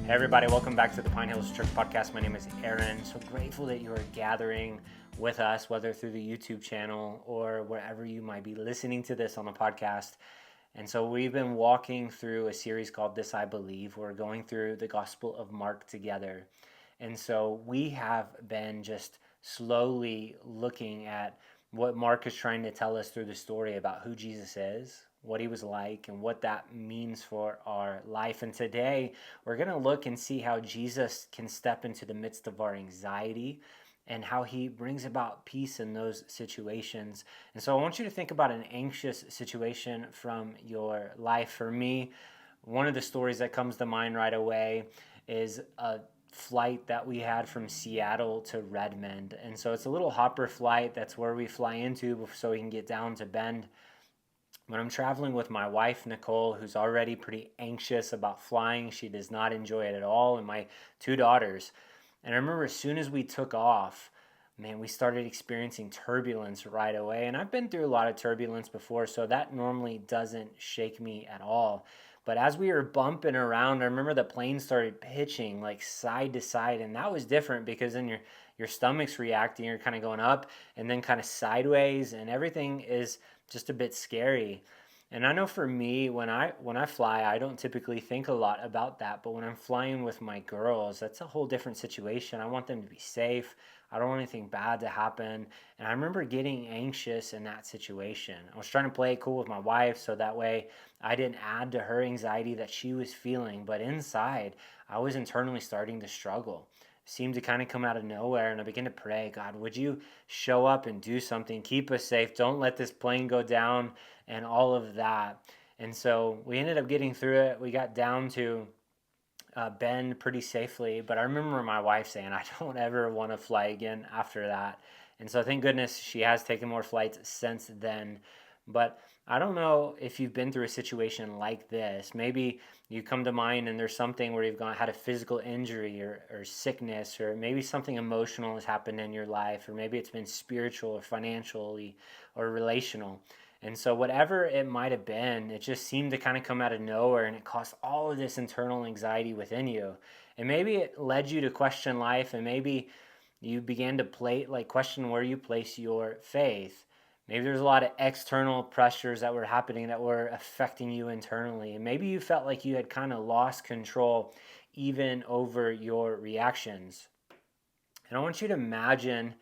Hey everybody, welcome back to the Pine Hills Church Podcast. My name is Aaron. So grateful that you are gathering with us, whether through the YouTube channel or wherever you might be listening to this on the podcast. And so we've been walking through a series called This I Believe. We're going through the Gospel of Mark together. And so we have been just slowly looking at what Mark is trying to tell us through the story about who Jesus is, what he was like, and what that means for our life. And today we're going to look and see how Jesus can step into the midst of our anxiety and how he brings about peace in those situations. And so I want you to think about an anxious situation from your life. For me, one of the stories that comes to mind right away is a flight that we had from Seattle to Redmond. And so it's a little hopper flight. That's where we fly into so we can get down to Bend. When I'm traveling with my wife, Nicole, who's already pretty anxious about flying, she does not enjoy it at all, and my two daughters. And I remember as soon as we took off, man, we started experiencing turbulence right away. And I've been through a lot of turbulence before, so that normally doesn't shake me at all. But as we were bumping around, I remember the plane started pitching like side to side, and that was different because then your stomach's reacting, you're kind of going up and then kind of sideways, and everything is just a bit scary. And I know for me, when I fly, I don't typically think a lot about that. But when I'm flying with my girls, that's a whole different situation. I want them to be safe. I don't want anything bad to happen. And I remember getting anxious in that situation. I was trying to play it cool with my wife so that way I didn't add to her anxiety that she was feeling. But inside, I was internally starting to struggle. Seemed to kind of come out of nowhere, and I began to pray, God, would you show up and do something, keep us safe, don't let this plane go down, and all of that. And so we ended up getting through it. We got down to Bend pretty safely, but I remember my wife saying, I don't ever want to fly again after that. And so thank goodness she has taken more flights since then. But I don't know if you've been through a situation like this. Maybe you come to mind and there's something where you've had a physical injury or sickness, or maybe something emotional has happened in your life, or maybe it's been spiritual or financially or relational. And so whatever it might have been, it just seemed to kind of come out of nowhere, and it caused all of this internal anxiety within you. And maybe it led you to question life, and maybe you began to question where you place your faith. Maybe there's a lot of external pressures that were happening that were affecting you internally. And maybe you felt like you had kind of lost control even over your reactions. And I want you to imagine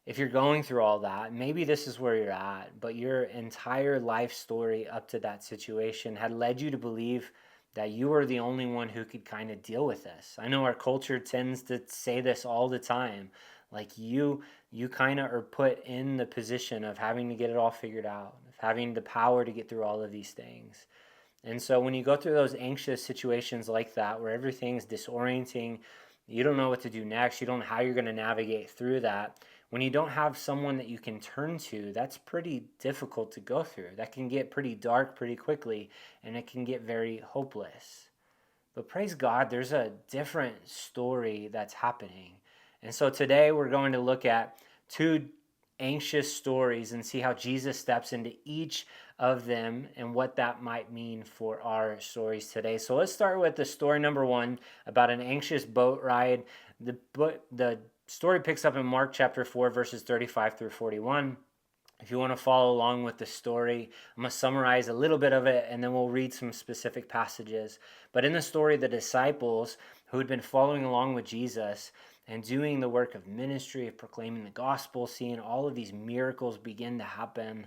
if you're going through all that, maybe this is where you're at, but your entire life story up to that situation had led you to believe that you were the only one who could kind of deal with this. I know our culture tends to say this all the time. Like you kind of are put in the position of having to get it all figured out, of having the power to get through all of these things. And so when you go through those anxious situations like that, where everything's disorienting, you don't know what to do next, you don't know how you're going to navigate through that. When you don't have someone that you can turn to, that's pretty difficult to go through. That can get pretty dark pretty quickly, and it can get very hopeless. But praise God, there's a different story that's happening. And so today we're going to look at two anxious stories and see how Jesus steps into each of them and what that might mean for our stories today. So let's start with the story number one about an anxious boat ride. The story picks up in Mark chapter 4, verses 35 through 41. If you want to follow along with the story, I'm going to summarize a little bit of it, and then we'll read some specific passages. But in the story, the disciples who had been following along with Jesus and doing the work of ministry, of proclaiming the gospel, seeing all of these miracles begin to happen,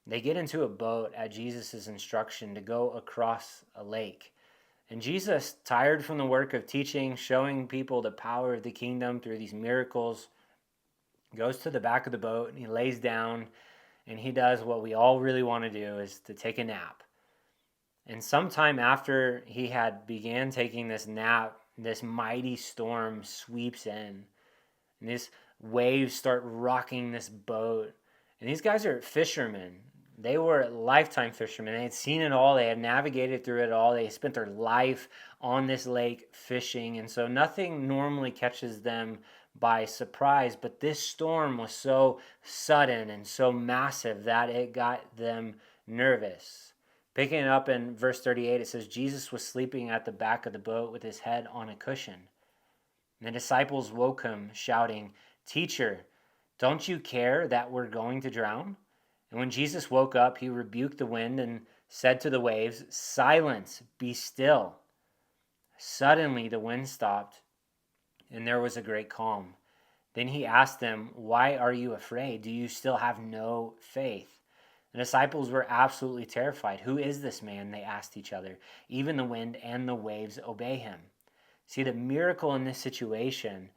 they get into a boat at Jesus' instruction to go across a lake. And Jesus, tired from the work of teaching, showing people the power of the kingdom through these miracles, goes to the back of the boat and he lays down, and he does what we all really want to do, is to take a nap. And sometime after he had began taking this nap, this mighty storm sweeps in, and these waves start rocking this boat. And these guys are fishermen. They were lifetime fishermen. They had seen it all. They had navigated through it all. They spent their life on this lake fishing. And so nothing normally catches them by surprise. But this storm was so sudden and so massive that it got them nervous. Picking it up in verse 38, it says, Jesus was sleeping at the back of the boat with his head on a cushion. And the disciples woke him, shouting, "Teacher, don't you care that we're going to drown?" And when Jesus woke up, he rebuked the wind and said to the waves, "Silence, be still." Suddenly the wind stopped, and there was a great calm. Then he asked them, "Why are you afraid? Do you still have no faith?" The disciples were absolutely terrified. "Who is this man?" they asked each other. "Even the wind and the waves obey him." See, the miracle in this situation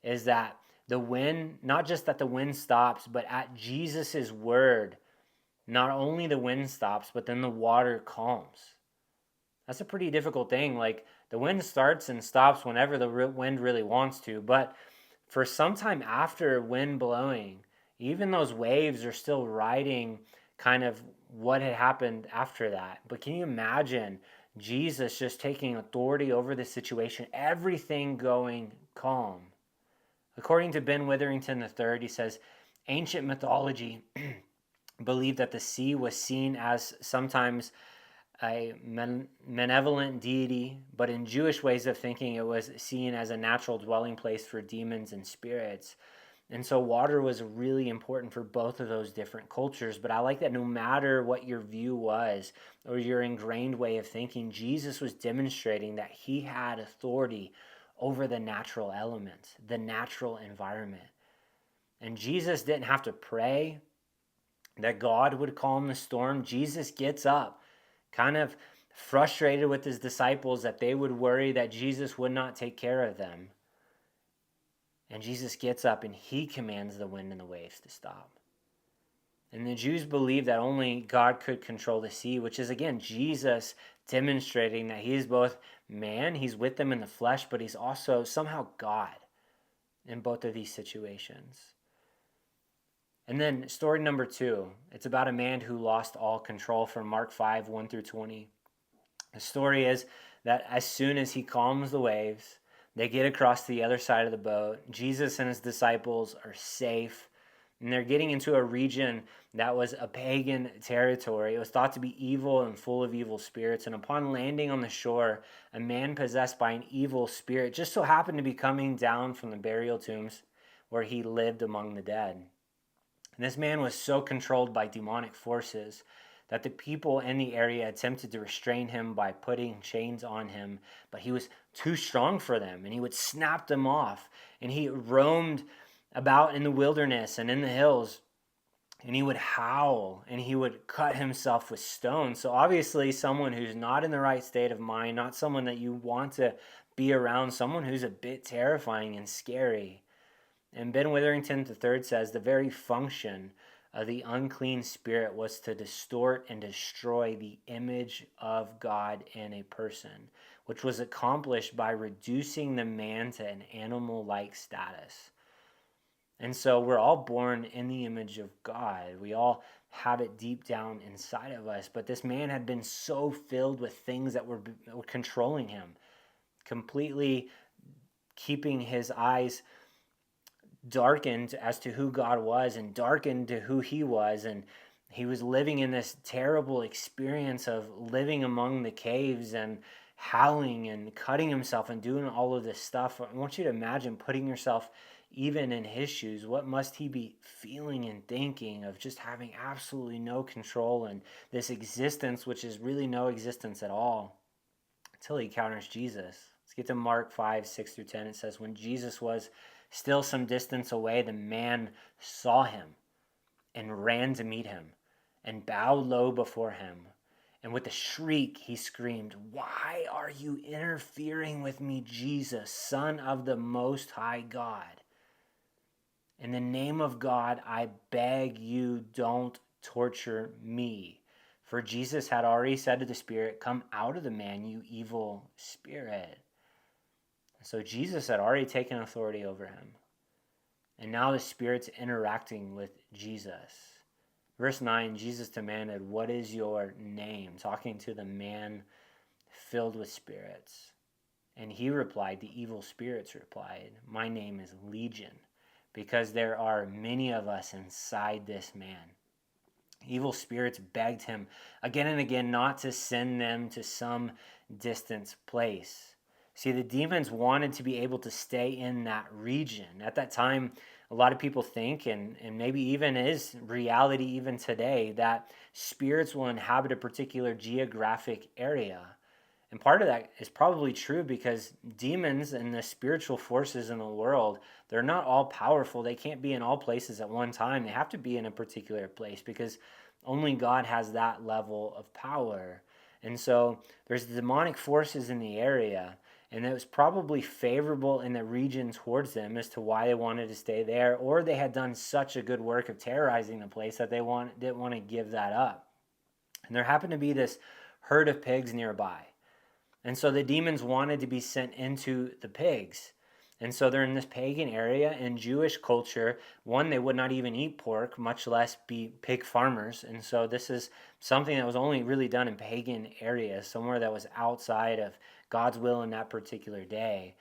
is that the wind, not just that the wind stops, but at Jesus' word, not only the wind stops, but then the water calms. That's a pretty difficult thing. Like, the wind starts and stops whenever the wind really wants to, but for some time after wind blowing, even those waves are still riding kind of what had happened after that. But can you imagine Jesus just taking authority over the situation, everything going calm? According to Ben Witherington III, he says, ancient mythology believed that the sea was seen as sometimes a benevolent deity, but in Jewish ways of thinking, it was seen as a natural dwelling place for demons and spirits. And so water was really important for both of those different cultures. But I like that no matter what your view was or your ingrained way of thinking, Jesus was demonstrating that he had authority over the natural elements, the natural environment. And Jesus didn't have to pray that God would calm the storm. Jesus gets up, kind of frustrated with his disciples that they would worry that Jesus would not take care of them. And Jesus gets up and he commands the wind and the waves to stop. And the Jews believed that only God could control the sea, which is, again, Jesus demonstrating that he is both man, he's with them in the flesh, but he's also somehow God in both of these situations. And then story number 2, it's about a man who lost all control, from Mark 5, 1 through 20. The story is that as soon as he calms the waves, they get across to the other side of the boat. Jesus and his disciples are safe, and they're getting into a region that was a pagan territory. It was thought to be evil and full of evil spirits. And upon landing on the shore, a man possessed by an evil spirit just so happened to be coming down from the burial tombs where he lived among the dead. And this man was so controlled by demonic forces that the people in the area attempted to restrain him by putting chains on him, but he was too strong for them, and he would snap them off. And he roamed about in the wilderness and in the hills, and he would howl, and he would cut himself with stones. So obviously someone who's not in the right state of mind, not someone that you want to be around, someone who's a bit terrifying and scary. And Ben Witherington III says the very function of the unclean spirit was to distort and destroy the image of God in a person, which was accomplished by reducing the man to an animal-like status. And so we're all born in the image of God. We all have it deep down inside of us. But this man had been so filled with things that were controlling him, completely keeping his eyes darkened as to who God was and darkened to who he was. And he was living in this terrible experience of living among the caves and howling and cutting himself and doing all of this stuff. I want you to imagine putting yourself even in his shoes. What must he be feeling and thinking of just having absolutely no control and this existence, which is really no existence at all, until he encounters Jesus. Let's get to Mark 5, 6 through 10. It says, when Jesus was still some distance away, the man saw him and ran to meet him and bowed low before him. And with a shriek, he screamed, "Why are you interfering with me, Jesus, Son of the Most High God? In the name of God, I beg you, don't torture me." For Jesus had already said to the spirit, "Come out of the man, you evil spirit." So Jesus had already taken authority over him. And now the spirit's interacting with Jesus. Verse 9, Jesus demanded, "What is your name?" Talking to the man filled with spirits. And he replied, the evil spirits replied, "My name is Legion, because there are many of us inside this man." Evil spirits begged him again and again not to send them to some distant place. See, the demons wanted to be able to stay in that region. At that time, a lot of people think, and maybe even is reality even today, that spirits will inhabit a particular geographic area. And part of that is probably true because demons and the spiritual forces in the world, they're not all powerful. They can't be in all places at one time. They have to be in a particular place because only God has that level of power. And so there's demonic forces in the area, and it was probably favorable in the region towards them as to why they wanted to stay there, or they had done such a good work of terrorizing the place that didn't want to give that up. And there happened to be this herd of pigs nearby. And so the demons wanted to be sent into the pigs. And so they're in this pagan area. In Jewish culture, one, they would not even eat pork, much less be pig farmers. And so this is something that was only really done in pagan areas, somewhere that was outside of God's will in that particular day.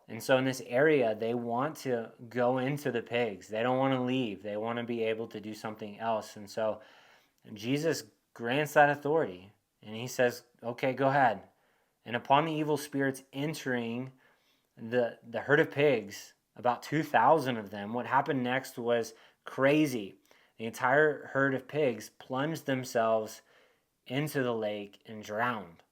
And so in this area, they want to go into the pigs. They don't want to leave. They want to be able to do something else. And so Jesus grants that authority. And he says, okay, go ahead. And upon the evil spirits entering the herd of pigs, about 2,000 of them, what happened next was crazy. The entire herd of pigs plunged themselves into the lake and drowned.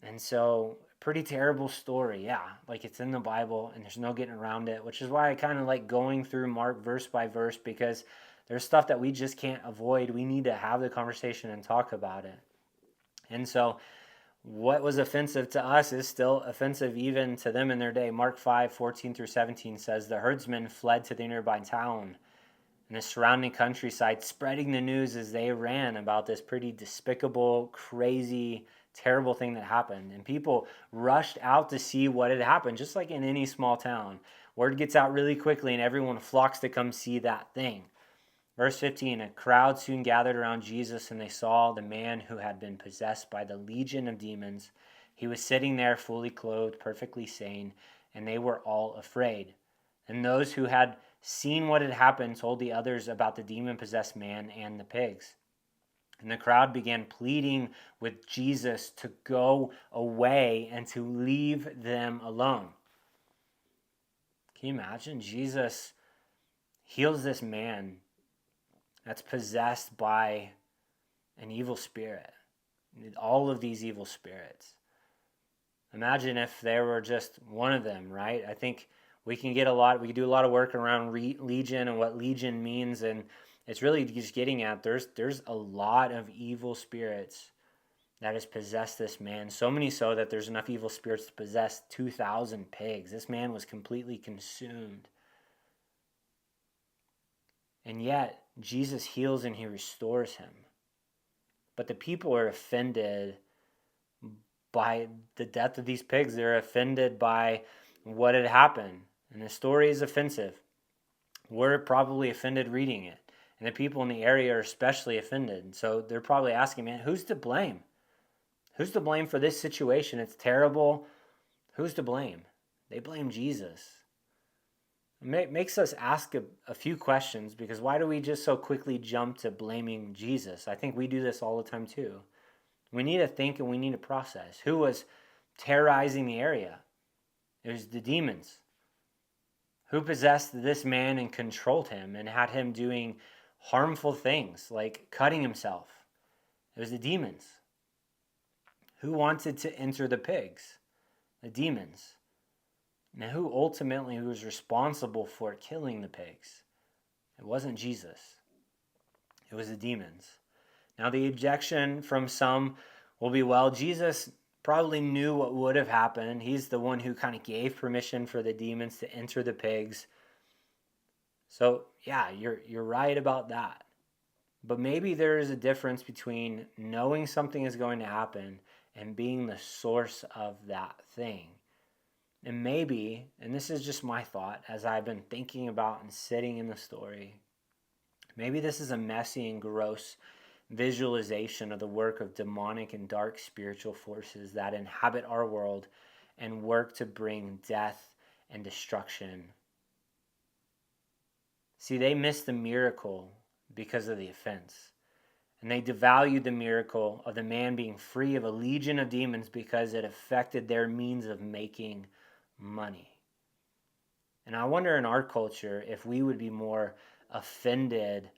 And so, pretty terrible story, yeah. Like, it's in the Bible and there's no getting around it, which is why I kind of like going through Mark verse by verse, because there's stuff that we just can't avoid. We need to have the conversation and talk about it. And so, what was offensive to us is still offensive even to them in their day. Mark 5:14-17 says, the herdsmen fled to the nearby town and the surrounding countryside, spreading the news as they ran about this pretty despicable, crazy, terrible thing that happened. And people rushed out to see what had happened, just like in any small town. Word gets out really quickly and everyone flocks to come see that thing. Verse 15, a crowd soon gathered around Jesus, and they saw the man who had been possessed by the legion of demons. He was sitting there fully clothed, perfectly sane, and they were all afraid. And those who had seen what had happened told the others about the demon-possessed man and the pigs. And the crowd began pleading with Jesus to go away and to leave them alone. Can you imagine? Jesus heals this man that's possessed by an evil spirit. All of these evil spirits. Imagine if there were just one of them, right? I think we can do a lot of work around legion and what legion means, and it's really just getting at there's a lot of evil spirits that has possessed this man. So many so that there's enough evil spirits to possess 2,000 pigs. This man was completely consumed. And yet, Jesus heals and he restores him. But the people are offended by the death of these pigs. They're offended by what had happened. And the story is offensive. We're probably offended reading it. And the people in the area are especially offended. So they're probably asking, man, who's to blame? Who's to blame for this situation? It's terrible. Who's to blame? They blame Jesus. It makes us ask a few questions, because why do we just so quickly jump to blaming Jesus? I think we do this all the time too. We need to think and we need to process. Who was terrorizing the area? It was the demons. Who possessed this man and controlled him and had him doing harmful things like cutting himself? It was the demons. Who wanted to enter the pigs? The demons. Now, who ultimately was responsible for killing the pigs? It wasn't Jesus. It was the demons. Now, the objection from some will be, well, Jesus probably knew what would have happened. He's the one who kind of gave permission for the demons to enter the pigs. So, yeah, you're right about that. But maybe there is a difference between knowing something is going to happen and being the source of that thing. And maybe, and this is just my thought as I've been thinking about and sitting in the story, maybe this is a messy and gross visualization of the work of demonic and dark spiritual forces that inhabit our world and work to bring death and destruction. See, they missed the miracle because of the offense. And they devalued the miracle of the man being free of a legion of demons because it affected their means of making money. And I wonder in our culture if we would be more offended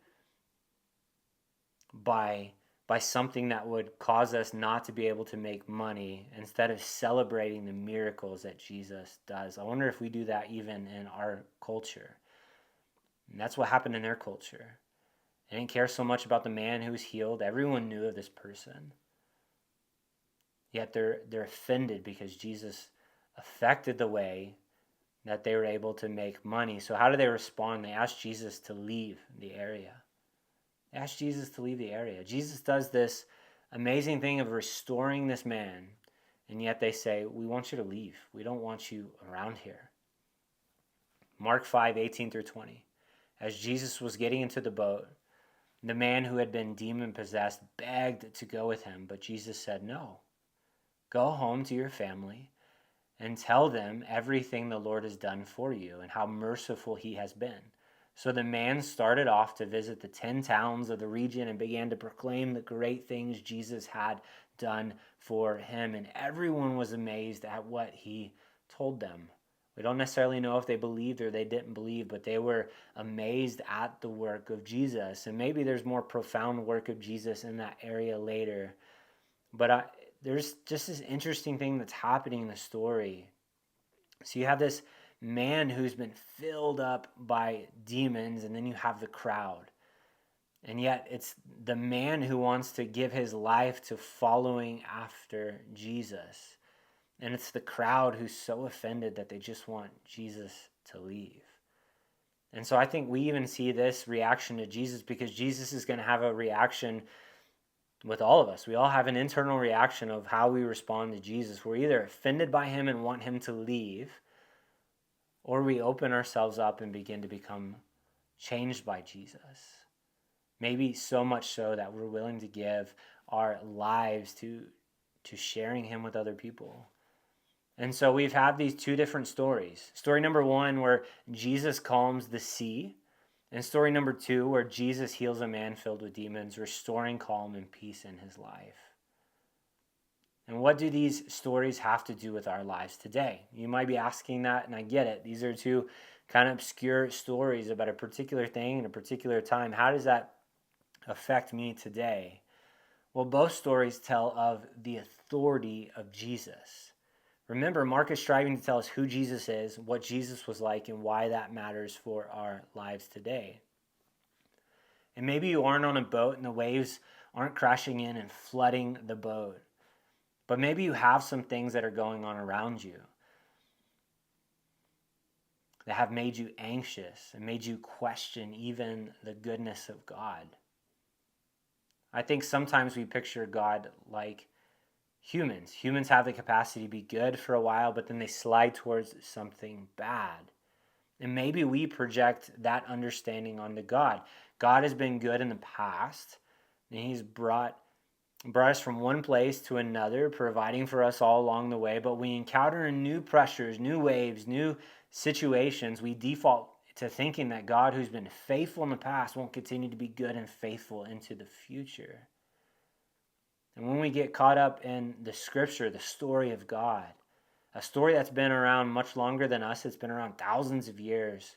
by something that would cause us not to be able to make money instead of celebrating the miracles that Jesus does. I wonder if we do that even in our culture. And that's what happened in their culture. They didn't care so much about the man who was healed. Everyone knew of this person. Yet they're offended because Jesus affected the way that they were able to make money. So how do they respond? They ask Jesus to leave the area. They ask Jesus to leave the area. Jesus does this amazing thing of restoring this man, and yet they say, we want you to leave. We don't want you around here. Mark 5:18-20. As Jesus was getting into the boat, the man who had been demon-possessed begged to go with him, but Jesus said, no. Go home to your family and tell them everything the Lord has done for you and how merciful he has been. So the man started off to visit the 10 towns of the region and began to proclaim the great things Jesus had done for him. And everyone was amazed at what he told them. We don't necessarily know if they believed or they didn't believe, but they were amazed at the work of Jesus. And maybe there's more profound work of Jesus in that area later. But there's just this interesting thing that's happening in the story. So you have this man who's been filled up by demons, and then you have the crowd. And yet it's the man who wants to give his life to following after Jesus. And it's the crowd who's so offended that they just want Jesus to leave. And so I think we even see this reaction to Jesus because Jesus is going to have a reaction with all of us. We all have an internal reaction of how we respond to Jesus. We're either offended by him and want him to leave, or we open ourselves up and begin to become changed by Jesus. Maybe so much so that we're willing to give our lives to sharing him with other people. And so we've had these two different stories. Story number 1 where Jesus calms the sea. And story number 2 where Jesus heals a man filled with demons, restoring calm and peace in his life. And what do these stories have to do with our lives today? You might be asking that, and I get it. These are two kind of obscure stories about a particular thing in a particular time. How does that affect me today? Well, both stories tell of the authority of Jesus. Remember, Mark is striving to tell us who Jesus is, what Jesus was like, and why that matters for our lives today. And maybe you aren't on a boat and the waves aren't crashing in and flooding the boat. But maybe you have some things that are going on around you that have made you anxious and made you question even the goodness of God. I think sometimes we picture God like humans. Humans have the capacity to be good for a while, but then they slide towards something bad. And maybe we project that understanding onto God. God has been good in the past, and he's brought us from one place to another, providing for us all along the way. But we encounter new pressures, new waves, new situations. We default to thinking that God, who's been faithful in the past, won't continue to be good and faithful into the future. And when we get caught up in the scripture, the story of God, a story that's been around much longer than us, it's been around thousands of years,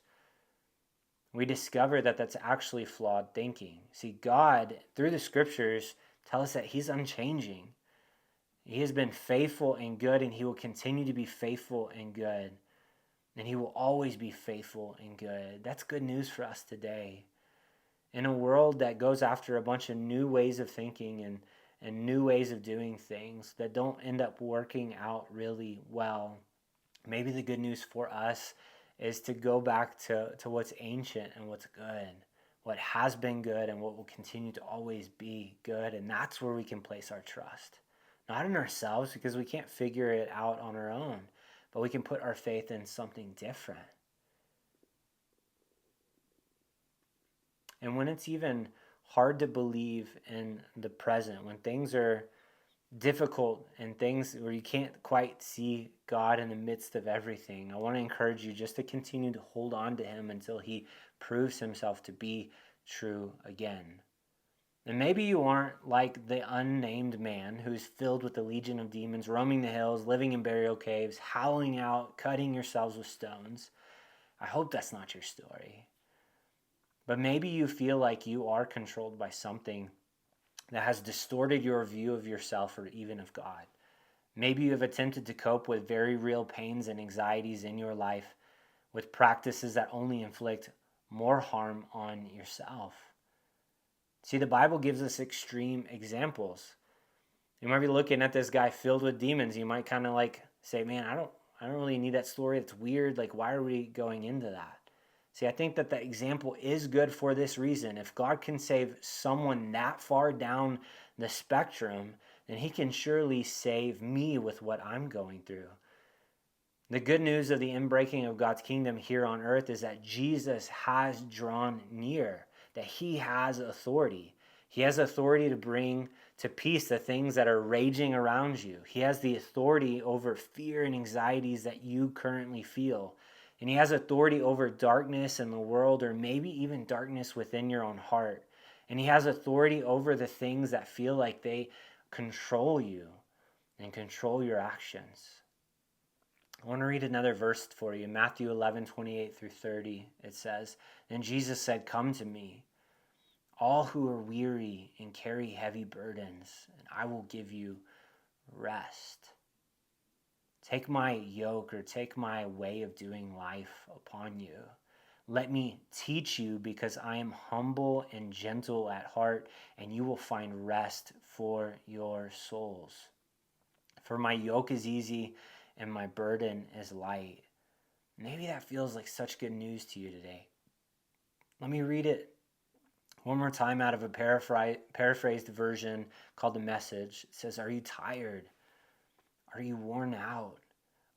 we discover that that's actually flawed thinking. See, God, through the scriptures, tell us that he's unchanging. He has been faithful and good, and he will continue to be faithful and good. And he will always be faithful and good. That's good news for us today. In a world that goes after a bunch of new ways of thinking and new ways of doing things that don't end up working out really well, maybe the good news for us is to go back to what's ancient and what's good, what has been good and what will continue to always be good. And that's where we can place our trust. Not in ourselves, because we can't figure it out on our own, but we can put our faith in something different. And when it's even hard to believe in the present, when things are difficult and things where you can't quite see God in the midst of everything, I want to encourage you just to continue to hold on to him until he proves himself to be true again. And maybe you aren't like the unnamed man who's filled with the legion of demons, roaming the hills, living in burial caves, howling out, cutting yourselves with stones. I hope that's not your story. But maybe you feel like you are controlled by something that has distorted your view of yourself or even of God. Maybe you have attempted to cope with very real pains and anxieties in your life with practices that only inflict more harm on yourself. See, the Bible gives us extreme examples. You might be looking at this guy filled with demons. You might kind of like say, man, I don't really need that story. It's weird. Like, why are we going into that? See, I think that the example is good for this reason. If God can save someone that far down the spectrum, then he can surely save me with what I'm going through. The good news of the inbreaking of God's kingdom here on earth is that Jesus has drawn near, that he has authority. He has authority to bring to peace the things that are raging around you. He has the authority over fear and anxieties that you currently feel. And he has authority over darkness in the world, or maybe even darkness within your own heart. And he has authority over the things that feel like they control you and control your actions. I want to read another verse for you. Matthew 11:28-30. It says, "And Jesus said, 'Come to me, all who are weary and carry heavy burdens, and I will give you rest.' Take my yoke, or take my way of doing life upon you. Let me teach you, because I am humble and gentle at heart, and you will find rest for your souls. For my yoke is easy and my burden is light." Maybe that feels like such good news to you today. Let me read it one more time out of a paraphrased version called The Message. It says, "Are you tired? Are you worn out?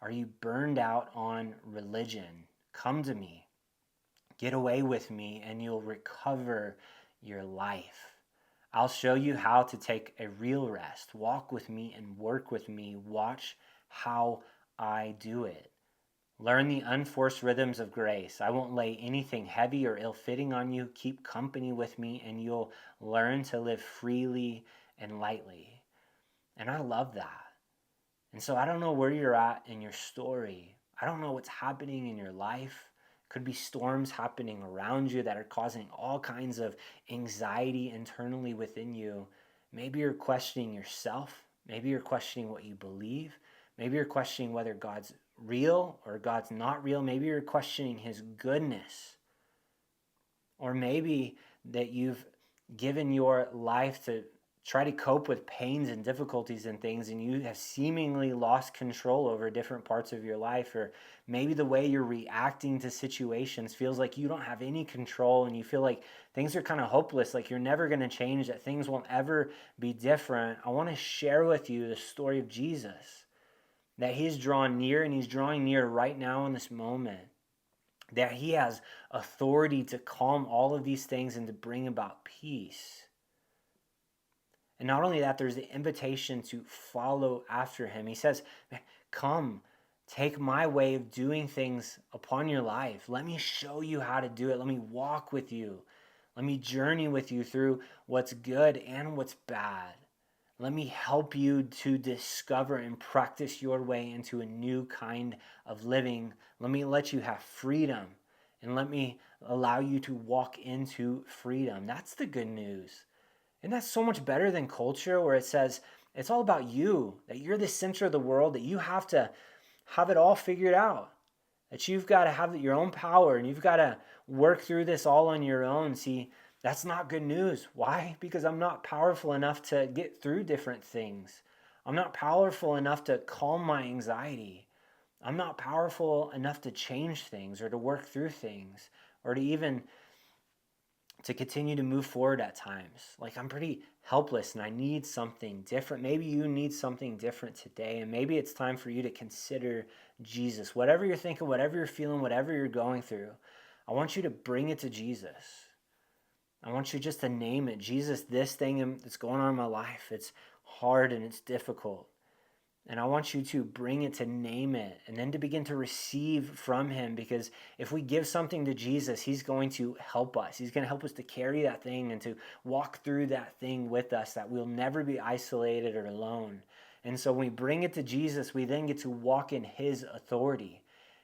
Are you burned out on religion? Come to me. Get away with me and you'll recover your life. I'll show you how to take a real rest. Walk with me and work with me. Watch how I do it. Learn the unforced rhythms of grace. I won't lay anything heavy or ill-fitting on you. Keep company with me and you'll learn to live freely and lightly." And I love that. And so I don't know where you're at in your story. I don't know what's happening in your life. It could be storms happening around you that are causing all kinds of anxiety internally within you. Maybe you're questioning yourself. Maybe you're questioning what you believe. Maybe you're questioning whether God's real or God's not real. Maybe you're questioning his goodness. Or maybe that you've given your life to try to cope with pains and difficulties and things, and you have seemingly lost control over different parts of your life. Or maybe the way you're reacting to situations feels like you don't have any control, and you feel like things are kind of hopeless, like you're never going to change, that things won't ever be different. I want to share with you the story of Jesus, that he's drawn near, and he's drawing near right now in this moment, that he has authority to calm all of these things and to bring about peace. And not only that, there's the invitation to follow after him. He says, "Come, take my way of doing things upon your life. Let me show you how to do it. Let me walk with you. Let me journey with you through what's good and what's bad. Let me help you to discover and practice your way into a new kind of living. Let me let you have freedom, and let me allow you to walk into freedom." That's the good news. And that's so much better than culture, where it says it's all about you, that you're the center of the world, that you have to have it all figured out, that you've got to have your own power and you've got to work through this all on your own. See, that's not good news. Why? Because I'm not powerful enough to get through different things. I'm not powerful enough to calm my anxiety. I'm not powerful enough to change things or to work through things or to even to continue to move forward at times. Like, I'm pretty helpless and I need something different. Maybe you need something different today, and maybe it's time for you to consider Jesus. Whatever you're thinking, whatever you're feeling, whatever you're going through, I want you to bring it to Jesus. I want you just to name it. Jesus, this thing that's going on in my life, it's hard and it's difficult. And I want you to bring it, to name it, and then to begin to receive from him. Because if we give something to Jesus, he's going to help us. He's going to help us to carry that thing and to walk through that thing with us, that we'll never be isolated or alone. And so when we bring it to Jesus, we then get to walk in his authority.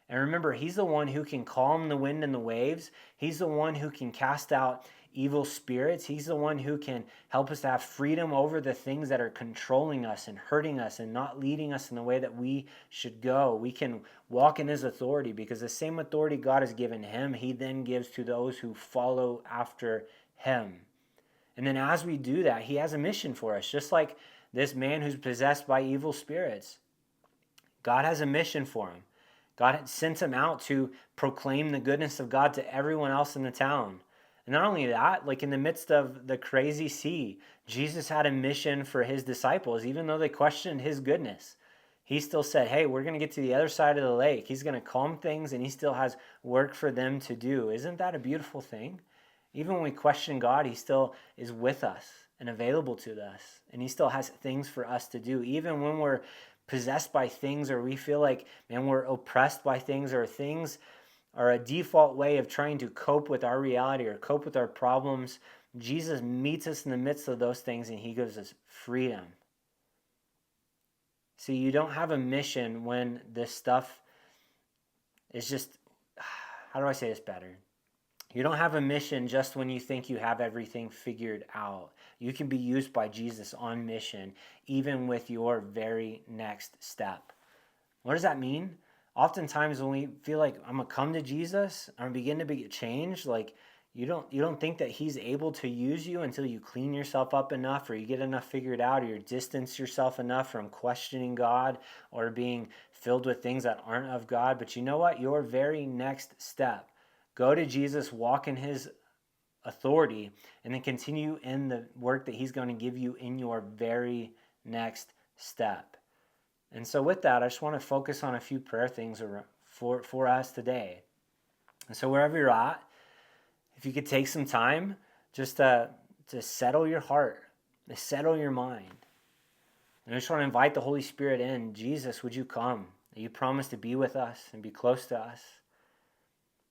And remember, he's the one who can calm the wind and the waves. He's the one who can cast out evil spirits. He's the one who can help us to have freedom over the things that are controlling us and hurting us and not leading us in the way that we should go. We can walk in his authority because the same authority God has given him, he then gives to those who follow after him. And then as we do that, he has a mission for us, just like this man who's possessed by evil spirits. God has a mission for him. God had sent him out to proclaim the goodness of God to everyone else in the town. And not only that, like in the midst of the crazy sea, Jesus had a mission for his disciples. Even though they questioned his goodness, he still said, hey, we're going to get to the other side of the lake. He's going to calm things, and he still has work for them to do. Isn't that a beautiful thing? Even when we question God, he still is with us and available to us. And he still has things for us to do. Even when we're possessed by things, or we feel like, man, we're oppressed by things, or things are a default way of trying to cope with our reality or cope with our problems, Jesus meets us in the midst of those things, and he gives us freedom. See, you don't have a mission when this stuff is just, how do I say this better? You don't have a mission just when you think you have everything figured out. You can be used by Jesus on mission, even with your very next step. What does that mean? Oftentimes when we feel like I'm going to come to Jesus, I'm going to begin to be changed, like you don't think that he's able to use you until you clean yourself up enough, or you get enough figured out, or you distance yourself enough from questioning God or being filled with things that aren't of God. But you know what? Your very next step, go to Jesus, walk in his authority, and then continue in the work that he's going to give you in your very next step. And so with that, I just want to focus on a few prayer things for us today. And so wherever you're at, if you could take some time just to settle your heart, to settle your mind. And I just want to invite the Holy Spirit in. Jesus, would you come? You promised to be with us and be close to us.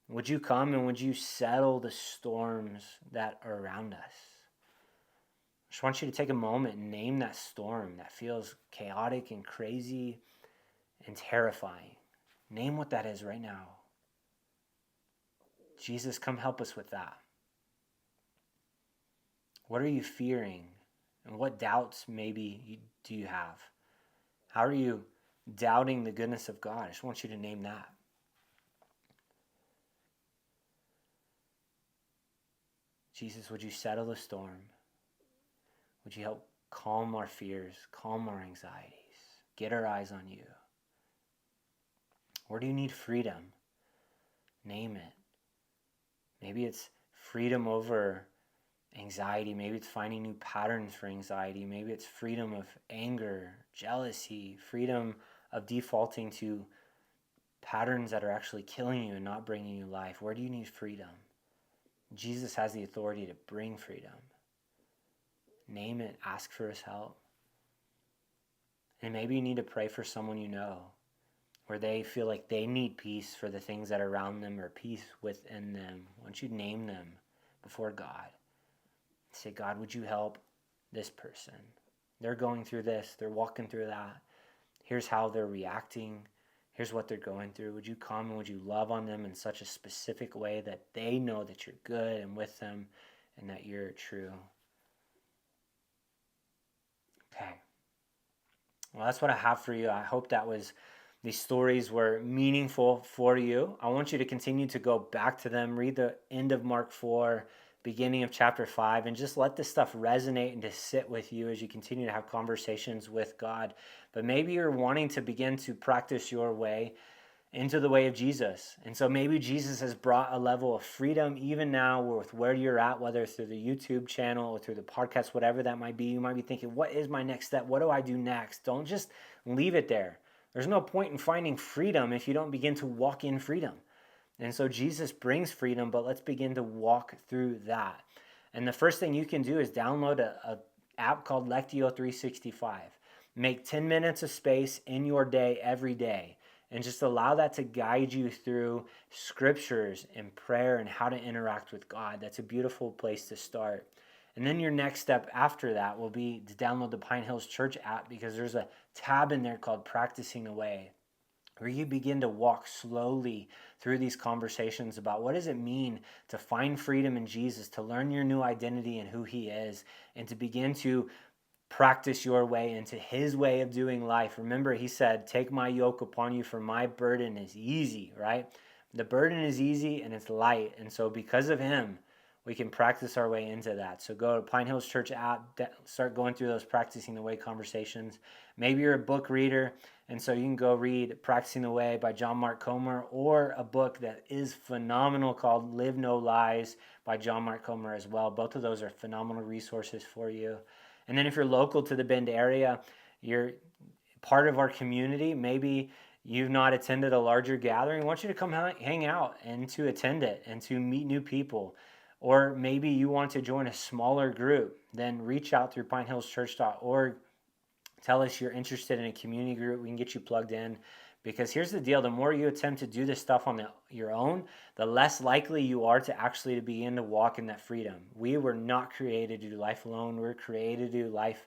Would you come and would you settle the storms that are around us? I just want you to take a moment and name that storm that feels chaotic and crazy and terrifying. Name what that is right now. Jesus, come help us with that. What are you fearing? And what doubts maybe do you have? How are you doubting the goodness of God? I just want you to name that. Jesus, would you settle the storm? Would you help calm our fears, calm our anxieties, get our eyes on you? Where do you need freedom? Name it. Maybe it's freedom over anxiety. Maybe it's finding new patterns for anxiety. Maybe it's freedom of anger, jealousy, freedom of defaulting to patterns that are actually killing you and not bringing you life. Where do you need freedom? Jesus has the authority to bring freedom. Name it, ask for his help. And maybe you need to pray for someone you know, where they feel like they need peace for the things that are around them or peace within them. Why don't you name them before God? Say, God, would you help this person? They're going through this. They're walking through that. Here's how they're reacting. Here's what they're going through. Would you come and would you love on them in such a specific way that they know that you're good and with them and that you're true? Okay. Well, that's what I have for you. I hope that these stories were meaningful for you. I want you to continue to go back to them, read the end of Mark 4, beginning of chapter 5, and just let this stuff resonate and to sit with you as you continue to have conversations with God. But maybe you're wanting to begin to practice your way into the way of Jesus. And so maybe Jesus has brought a level of freedom even now with where you're at, whether through the YouTube channel or through the podcast, whatever that might be. You might be thinking, what is my next step? What do I do next? Don't just leave it there. There's no point in finding freedom if you don't begin to walk in freedom. And so Jesus brings freedom, but let's begin to walk through that. And the first thing you can do is download a app called Lectio 365. make 10 minutes of space in your day every day, and just allow that to guide you through scriptures and prayer and how to interact with God. That's a beautiful place to start. And then your next step after that will be to download the Pine Hills Church app, because there's a tab in there called Practicing the Way, where you begin to walk slowly through these conversations about what does it mean to find freedom in Jesus, to learn your new identity and who he is, and to begin to practice your way into his way of doing life. Remember, he said, take my yoke upon you, for my burden is easy, right? The burden is easy and it's light. And so because of him, we can practice our way into that. So go to Pine Hills Church app, start going through those Practicing the Way conversations. Maybe you're a book reader, and so you can go read Practicing the Way by John Mark Comer, or a book that is phenomenal called Live No Lies by John Mark Comer as well. Both of those are phenomenal resources for you. And then if you're local to the Bend area, you're part of our community, maybe you've not attended a larger gathering, I want you to come hang out and to attend it and to meet new people. Or maybe you want to join a smaller group, then reach out through pinehillschurch.org. Tell us you're interested in a community group. We can get you plugged in. Because here's the deal, the more you attempt to do this stuff on your own, the less likely you are to actually begin to walk in that freedom. We were not created to do life alone. We're created to do life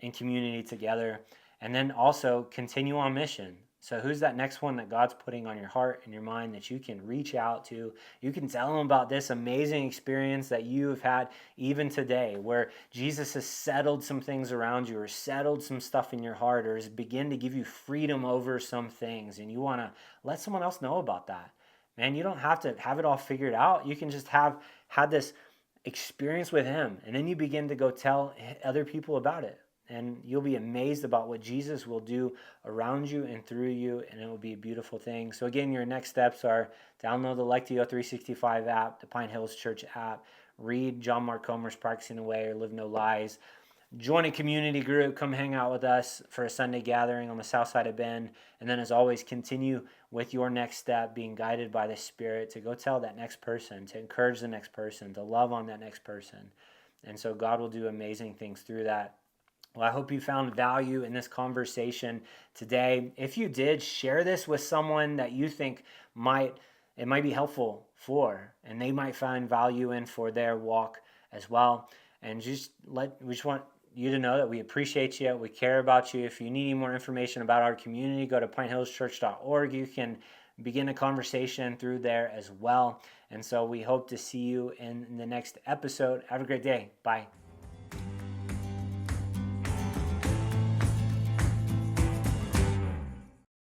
in community together. And then also continue on mission. So who's that next one that God's putting on your heart and your mind that you can reach out to? You can tell them about this amazing experience that you have had even today, where Jesus has settled some things around you, or settled some stuff in your heart, or has begun to give you freedom over some things, and you want to let someone else know about that. Man, you don't have to have it all figured out. You can just have had this experience with him, and then you begin to go tell other people about it. And you'll be amazed about what Jesus will do around you and through you, and it will be a beautiful thing. So again, your next steps are download the Lectio 365 app, the Pine Hills Church app, read John Mark Comer's Practicing the Way or Live No Lies, join a community group, come hang out with us for a Sunday gathering on the south side of Bend, and then as always, continue with your next step, being guided by the Spirit to go tell that next person, to encourage the next person, to love on that next person. And so God will do amazing things through that. Well, I hope you found value in this conversation today. If you did, share this with someone that you think might be helpful for, and they might find value in for their walk as well. And we just want you to know that we appreciate you, we care about you. If you need any more information about our community, go to pinehillschurch.org. You can begin a conversation through there as well. And so we hope to see you in the next episode. Have a great day. Bye.